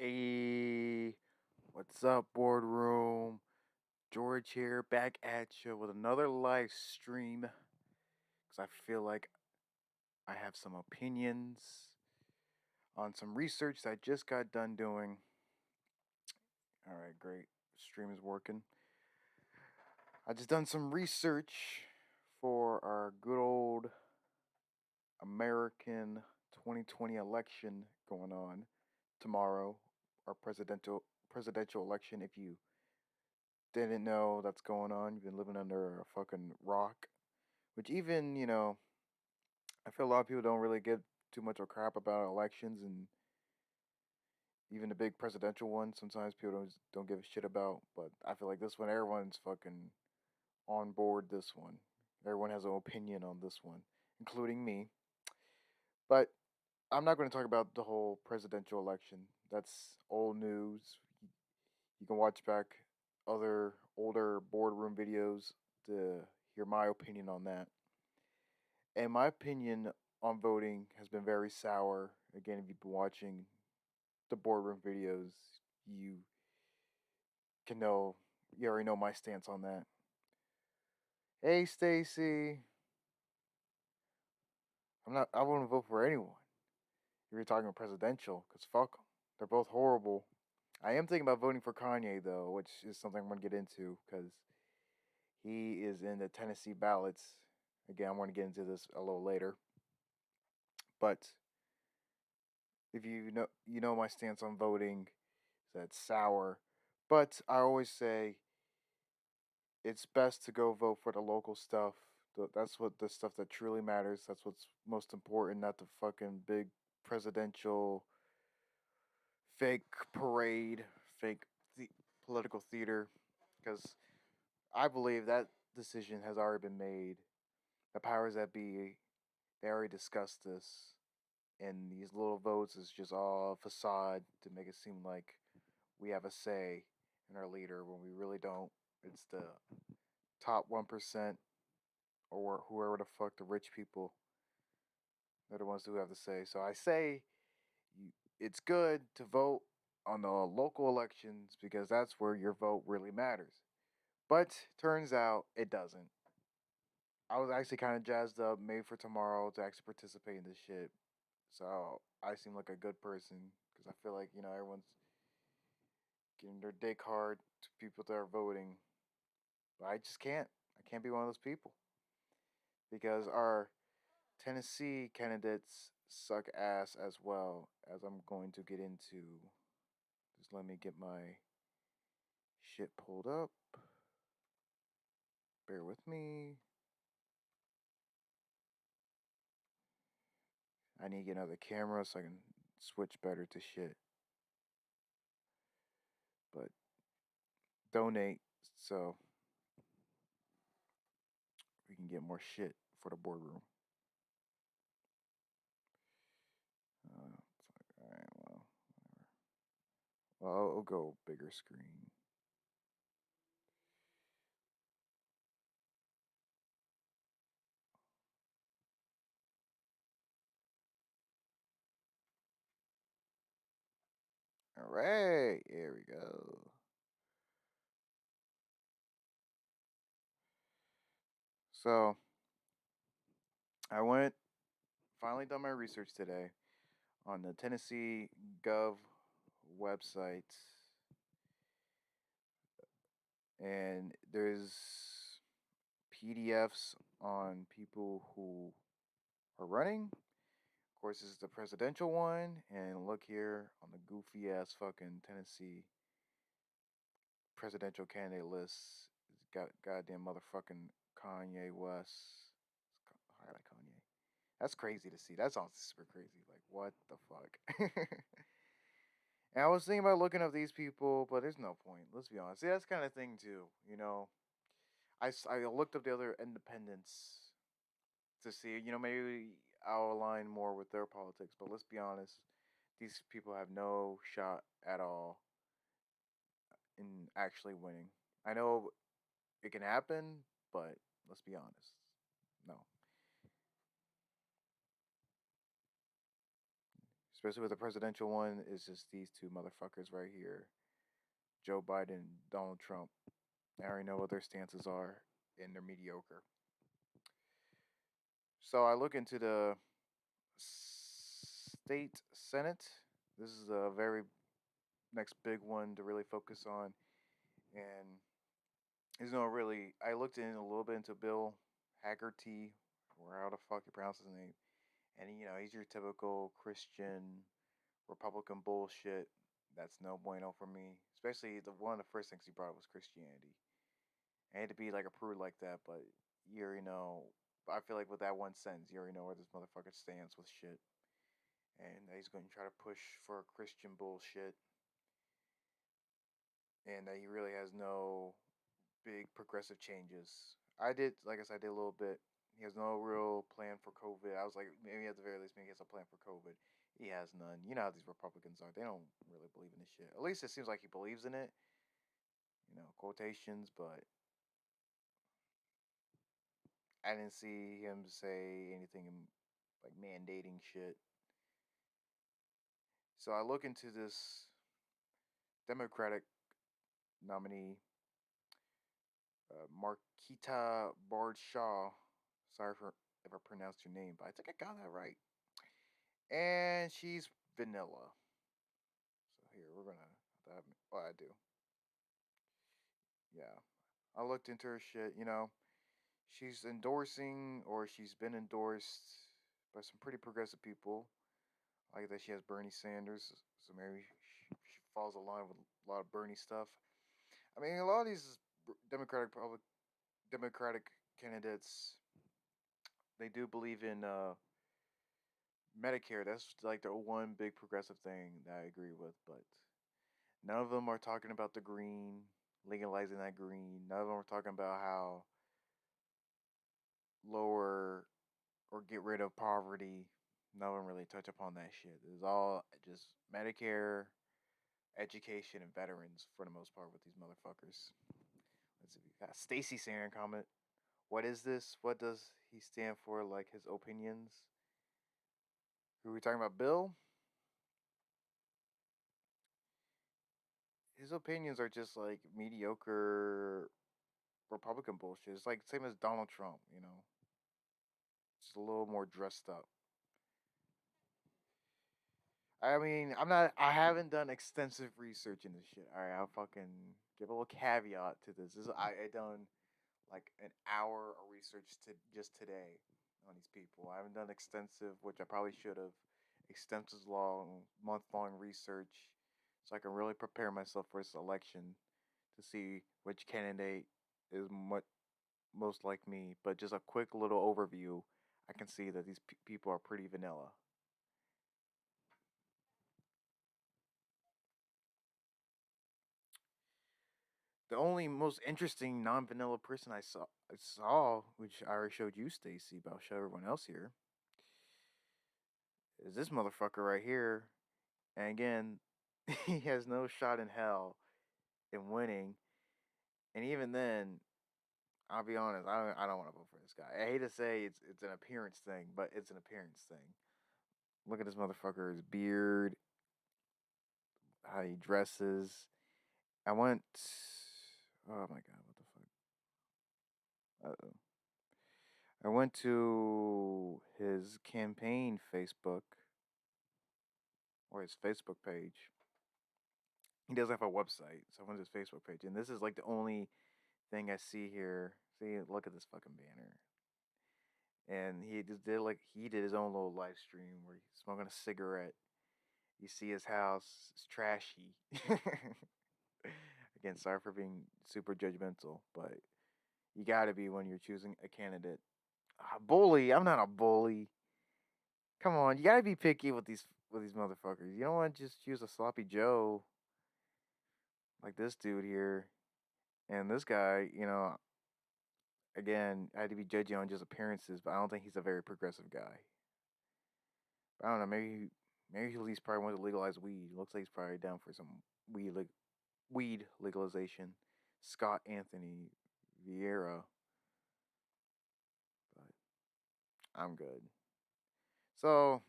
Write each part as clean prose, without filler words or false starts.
Hey, what's up, BoredRoom? George here, back at you with another live stream. Because I feel like I have some opinions on some research that I just got done doing. Alright, great. Stream is working. I just done some research for our good old American 2020 election going on tomorrow. Our presidential election, if you didn't know that's going on. You've been living under a fucking rock. Which even, I feel a lot of people don't really give too much of a crap about elections and even the big presidential ones. Sometimes people don't give a shit about. But I feel like this one, everyone's fucking on board this one. Everyone has an opinion on this one, including me. But I'm not going to talk about the whole presidential election. That's old news. You can watch back other older BoredRoom videos to hear my opinion on that. And my opinion on voting has been very sour. Again, if you've been watching the BoredRoom videos, you you already know my stance on that. Hey, Stacy. I wouldn't vote for anyone. If you're talking about presidential, because fuck 'em. They're both horrible. I am thinking about voting for Kanye, though, which is something I'm going to get into, because he is in the Tennessee ballots. Again, I'm going to get into this a little later. But if you know my stance on voting, that's sour. But I always say it's best to go vote for the local stuff. That's what the stuff that truly matters. That's what's most important, not the fucking big presidential fake parade, fake political theater. Because I believe that decision has already been made. The powers that be, they already discussed this. And these little votes is just all facade to make it seem like we have a say in our leader when we really don't. It's the top 1% or whoever the fuck the rich people. They're the ones who have the say. So I say it's good to vote on the local elections because that's where your vote really matters. But turns out it doesn't. I was actually kind of jazzed up, made for tomorrow to actually participate in this shit. So I seem like a good person because I feel like everyone's getting their dick hard to people that are voting. But I just can't. I can't be one of those people because our Tennessee candidates suck ass as well, as I'm going to get into. Just let me get my shit pulled up. Bear with me. I need to get another camera so I can switch better to shit. But donate so we can get more shit for the BoredRoom. Alright, well, whatever. Well, I'll go bigger screen. Alright, here we go. So, I finally done my research today on the Tennessee Gov website, and there's PDFs on people who are running. Of course, this is the presidential one, and look here on the goofy ass fucking Tennessee presidential candidate list. It's got goddamn motherfucking Kanye West. Highlight Kanye. That's crazy to see. That sounds super crazy. Like, what the fuck? And I was thinking about looking up these people, but there's no point. Let's be honest. See, that's kind of thing too. I looked up the other independents to see. Maybe I'll align more with their politics. But let's be honest. These people have no shot at all in actually winning. I know it can happen, but let's be honest. No. especially with the presidential one, is just these two motherfuckers right here, Joe Biden, Donald Trump. I already know what their stances are, and they're mediocre. So I look into the state senate. This is a very next big one to really focus on, and there's no really. I looked in a little bit into Bill Haggerty, or how the fuck you pronounce his name, and he's your typical Christian Republican bullshit. That's no bueno for me. Especially one of the first things he brought up was Christianity. I hate to be like a prude like that, but you already know. I feel like with that one sentence, you already know where this motherfucker stands with shit, and he's going to try to push for Christian bullshit, and that he really has no big progressive changes. I did, like I said, I did a little bit. He has no real plan for COVID. I was like, maybe at the very least, maybe he has a plan for COVID. He has none. You know how these Republicans are. They don't really believe in this shit. At least it seems like he believes in it. Quotations, but I didn't see him say anything like mandating shit. So I look into this Democratic nominee, Marquita Bard Shaw. Sorry if I pronounced your name, but I think I got that right. And she's vanilla. So here we're gonna. Well, I do. Yeah, I looked into her shit. She's endorsing, or she's been endorsed by some pretty progressive people. Like that, she has Bernie Sanders, so maybe she falls along with a lot of Bernie stuff. I mean, a lot of these Democratic candidates, they do believe in Medicare. That's like the one big progressive thing that I agree with. But none of them are talking about the green, legalizing that green. None of them are talking about how lower or get rid of poverty. None of them really touch upon that shit. It's all just Medicare, education, and veterans for the most part with these motherfuckers. Let's see. We got Stacy saying in comment. What is this? What does he stand for? Like his opinions? Who are we talking about? Bill? His opinions are just like mediocre Republican bullshit. It's like same as Donald Trump. Just a little more dressed up. I mean, I haven't done extensive research in this shit. All right, I'll fucking give a little caveat to this. I done like an hour of research to just today on these people. I haven't done extensive, which I probably should have, extensive month long research, so I can really prepare myself for this election to see which candidate is most like me. But just a quick little overview, I can see that these people are pretty vanilla. The only most interesting non-vanilla person I saw, which I already showed you, Stacy, but I'll show everyone else here, is this motherfucker right here. And again, he has no shot in hell in winning. And even then, I'll be honest, I don't want to vote for this guy. I hate to say it's an appearance thing, but it's an appearance thing. Look at this motherfucker, his beard, how he dresses. I went. Oh my god, what the fuck? Uh-oh. I went to his campaign Facebook, or his Facebook page. He does have a website, so I went to his Facebook page, and this is like the only thing I see here. See, look at this fucking banner. And he did his own little live stream where he's smoking a cigarette. You see his house, it's trashy. Again, sorry for being super judgmental, but you gotta be when you're choosing a candidate. A bully? I'm not a bully. Come on, you gotta be picky with these motherfuckers. You don't want to just choose a sloppy Joe like this dude here. And this guy, again, I had to be judging on just appearances, but I don't think he's a very progressive guy. But I don't know, maybe he's probably want to legalize weed. Looks like he's probably down for some weed legalization. Scott Anthony Vieira, but I'm good. So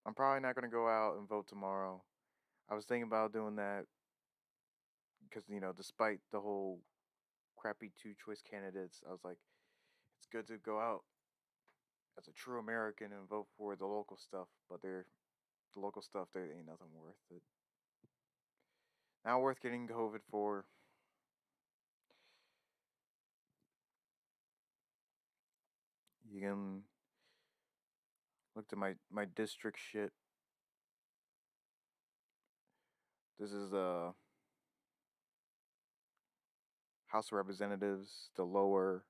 I'm probably not gonna go out and vote tomorrow. I was thinking about doing that because despite the whole crappy two choice candidates, I was like, it's good to go out as a true American and vote for the local stuff. But the local stuff there ain't nothing worth it. Not worth getting COVID for. You can look at my district shit. This is House of Representatives, the lower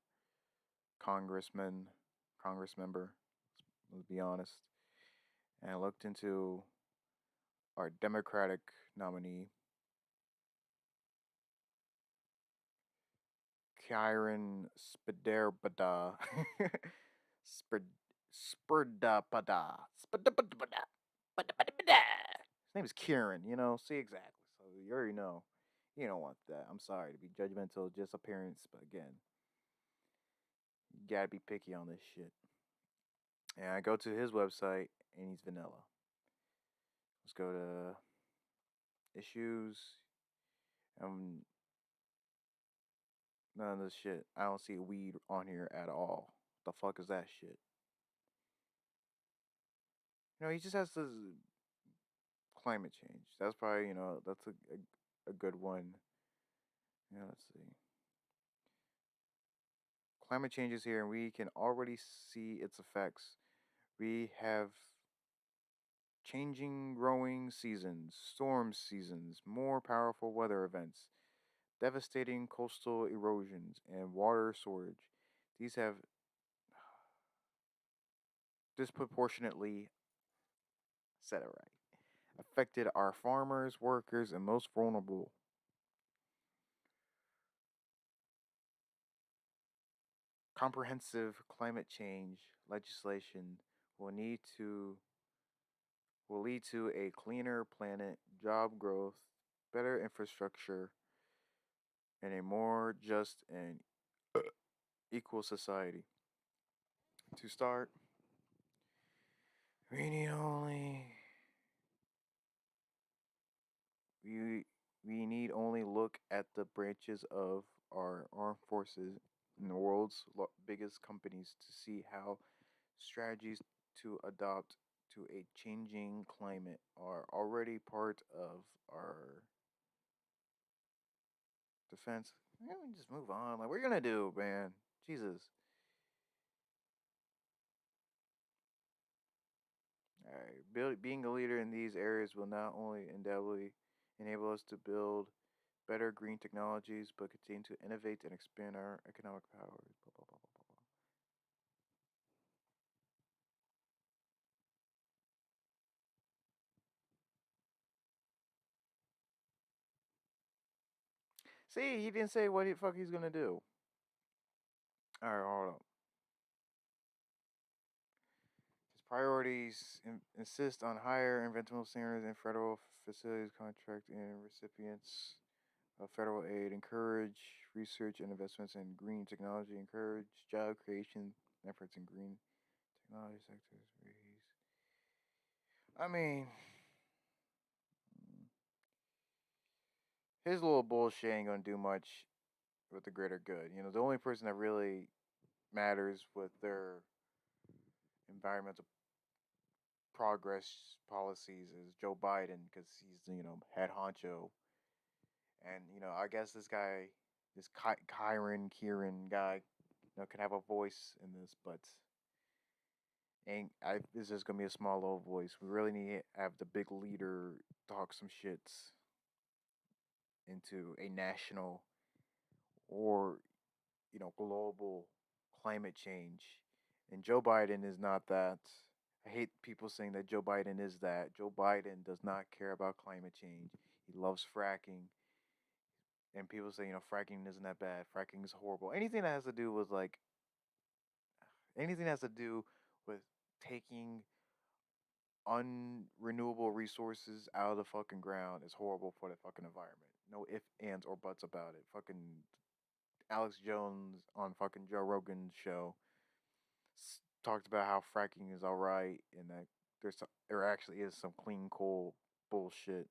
congressman, congress member. Let's be honest. And I looked into our Democratic nominee, Kyron Spiderbada. Spurdapada. Spurdapada. His name is Kieran, see exactly. So you already know. You don't want that. I'm sorry to be judgmental, just appearance, but again, you gotta be picky on this shit. And I go to his website and he's vanilla. Let's go to issues. Um, None of this shit. I don't see weed on here at all. The fuck is that shit? He just has this climate change. That's probably that's a good one. Let's see. Climate change is here, and we can already see its effects. We have changing growing seasons, storm seasons, more powerful weather events, devastating coastal erosions, and water shortage. These have disproportionately, said it right, affected our farmers, workers, and most vulnerable. Comprehensive climate change legislation will need to will lead to a cleaner planet, job growth, better infrastructure, and a more just and equal society. To start, we need only we we need only look at the branches of our armed forces in the world's biggest companies to see how strategies to adopt to a changing climate are already part of our defense. Yeah, we just move on. Like, what are you gonna do, man? Jesus. All right. Being a leader in these areas will not only undoubtedly enable us to build better green technologies, but continue to innovate and expand our economic powers. Blah, blah, blah, blah, blah. See, he didn't say what the fuck he's gonna do. All right, hold up. His priorities insist on higher environmental standards in federal facilities, contract, and recipients of federal aid, encourage research and investments in green technology, encourage job creation efforts in green technology sectors. I mean, his little bullshit ain't gonna do much with the greater good. The only person that really matters with their environmental progress policies is Joe Biden because he's head honcho, and I guess this guy, this Kieran guy, can have a voice in this, but ain't I? This is gonna be a small little voice. We really need to have the big leader talk some shits into a national or global climate change. And Joe Biden is not that. I hate people saying that Joe Biden is that. Joe Biden does not care about climate change. He loves fracking. And people say, fracking isn't that bad. Fracking is horrible. Anything that has to do with taking unrenewable resources out of the fucking ground is horrible for the fucking environment. No ifs, ands, or buts about it. Fucking Alex Jones on fucking Joe Rogan's show talked about how fracking is all right and that there actually is some clean coal bullshit.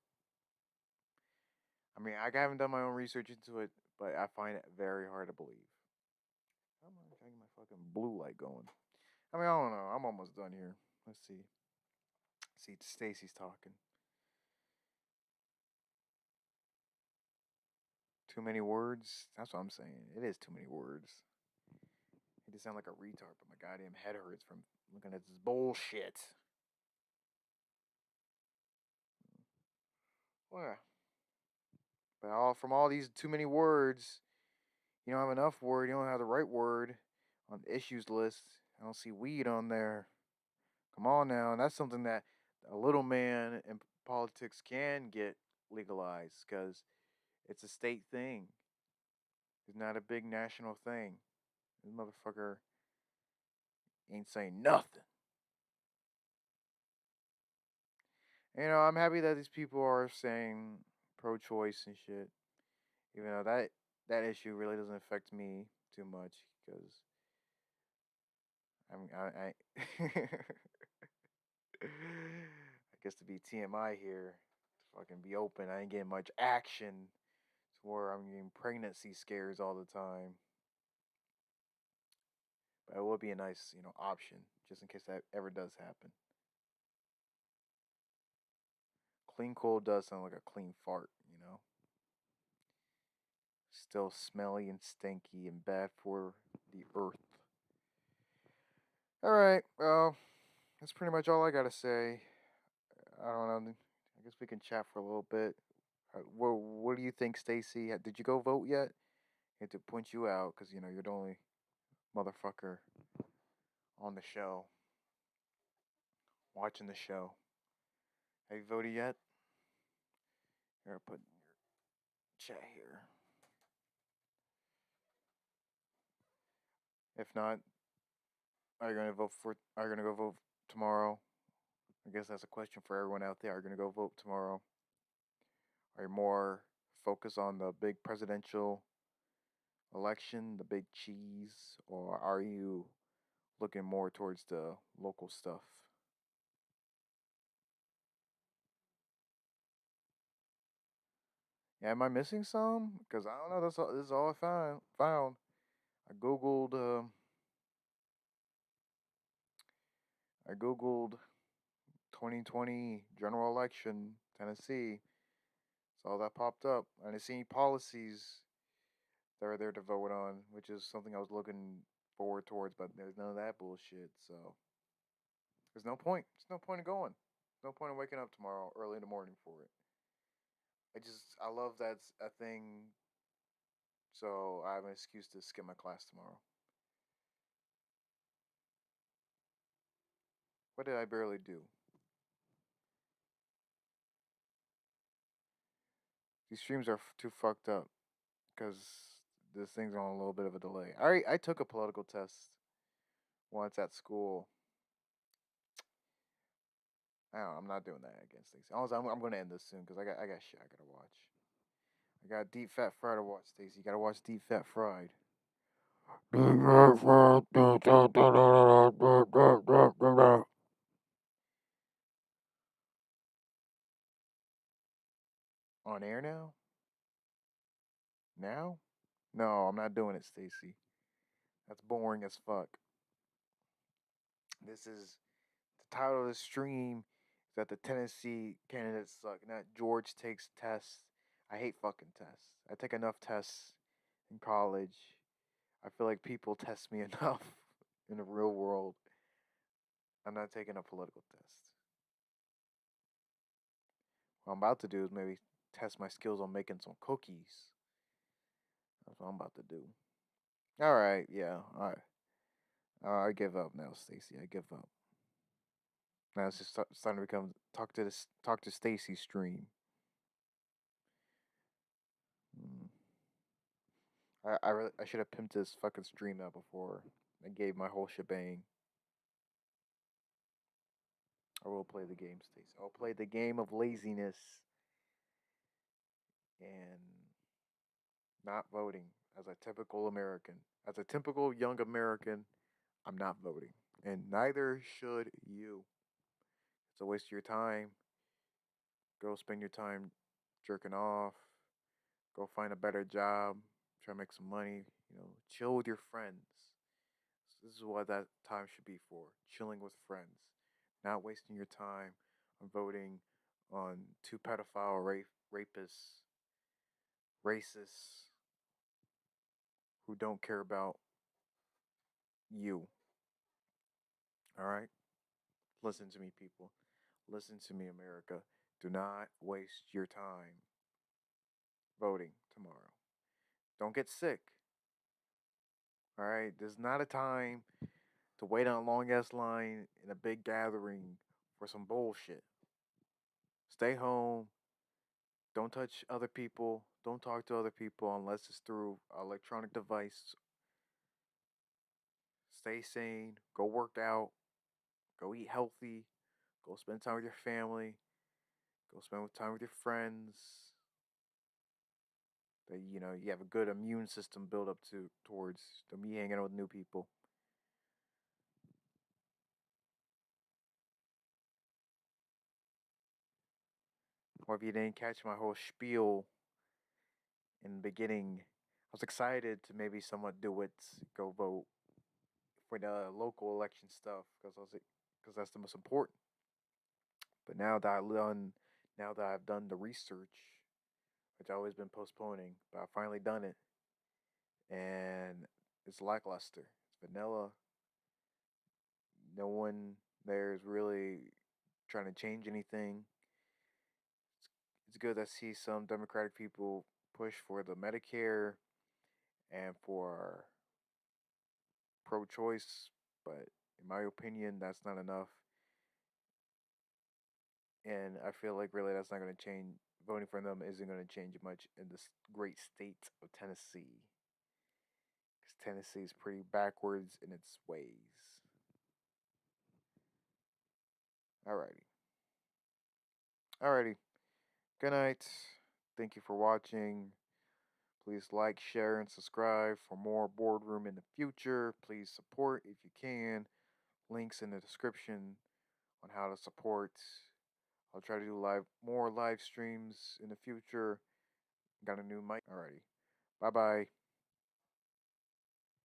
I mean, I haven't done my own research into it, but I find it very hard to believe. I'm gonna get my fucking blue light going. I mean, I don't know. I'm almost done here. Let's see. See, Stacy's talking. Too many words. That's what I'm saying. It is too many words. He just sound like a retard, but my goddamn head hurts from looking at this bullshit. Well, yeah. But from all these too many words, you don't have enough word. You don't have the right word on the issues list. I don't see weed on there. Come on now, and that's something that a little man in politics can get legalized because it's a state thing. It's not a big national thing. This motherfucker ain't saying nothing. I'm happy that these people are saying pro-choice and shit. Even though that issue really doesn't affect me too much because I I guess to be TMI here, to fucking be open, I ain't getting much action to where I'm getting pregnancy scares all the time. But it would be a nice, option just in case that ever does happen. Clean coal does sound like a clean fart. Still smelly and stinky and bad for the earth. All right, well, that's pretty much all I gotta say. I don't know. I guess we can chat for a little bit. What do you think, Stacy? Did you go vote yet? I had to point you out because you're the only motherfucker on the show watching the show. Have you voted yet? Here, I'll put your chat here. If not, are you gonna vote for? Are you gonna go vote tomorrow? I guess that's a question for everyone out there. Are you gonna go vote tomorrow? Are you more focused on the big presidential election, the big cheese, or are you looking more towards the local stuff? Yeah, am I missing some? Because I don't know. This is all I found. I googled. I googled 2020 general election Tennessee. So that popped up. I didn't see any policies that are there to vote on, which is something I was looking forward towards. But there's none of that bullshit. So there's no point. There's no point in going. No point in waking up tomorrow early in the morning for it. I love that's a thing. So I have an excuse to skip my class tomorrow. What did I barely do? These streams are too fucked up because this thing's on a little bit of a delay. I took a political test once at school. I'm not doing that again, Stacey. I'm going to end this soon because I got shit I gotta watch. I got Deep Fat Fry to watch, Stacey. You gotta watch Deep Fat Fried. On air now? Now? No, I'm not doing it, Stacey. That's boring as fuck. This is the title of the stream is that the Tennessee candidates suck, not George takes tests. I hate fucking tests. I take enough tests in college. I feel like people test me enough in the real world. I'm not taking a political test. What I'm about to do is maybe test my skills on making some cookies. That's what I'm about to do. All right, yeah, all right. I give up now, Stacy. I give up. Now it's just starting to become talk to Stacy stream. Mm. I should have pimped this fucking stream out before I gave my whole shebang. I will play the game, Stacy. I'll play the game of laziness and not voting as a typical American. As a typical young American, I'm not voting. And neither should you. It's a waste of your time. Go spend your time jerking off. Go find a better job. Try to make some money. Chill with your friends. This is what that time should be for. Chilling with friends. Not wasting your time on voting on two pedophile rapists, racists who don't care about you. All right? Listen to me, people. Listen to me, America. Do not waste your time voting tomorrow. Don't get sick. All right? There's not a time to wait on a long ass line in a big gathering for some bullshit. Stay home. Don't touch other people. Don't talk to other people unless it's through an electronic device. Stay sane. Go work out. Go eat healthy. Go spend time with your family. Go spend time with your friends. That you have a good immune system built up towards me hanging out with new people. Or if you didn't catch my whole spiel in the beginning, I was excited to maybe somewhat do it, go vote for the local election stuff because that's the most important. But now that I've done the research, which I've always been postponing, but I've finally done it, and it's lackluster. It's vanilla. No one there is really trying to change anything. It's good to see some Democratic people push for the Medicare and for pro-choice, but in my opinion, that's not enough. And I feel like really that's not going to change. Voting for them isn't going to change much in this great state of Tennessee, because Tennessee is pretty backwards in its ways. Alrighty, alrighty. Good night. Thank you for watching. Please like, share, and subscribe for more BoredRoom in the future. Please support if you can. Links in the description on how to support. I'll try to do more live streams in the future. Got a new mic. Alrighty. Bye bye.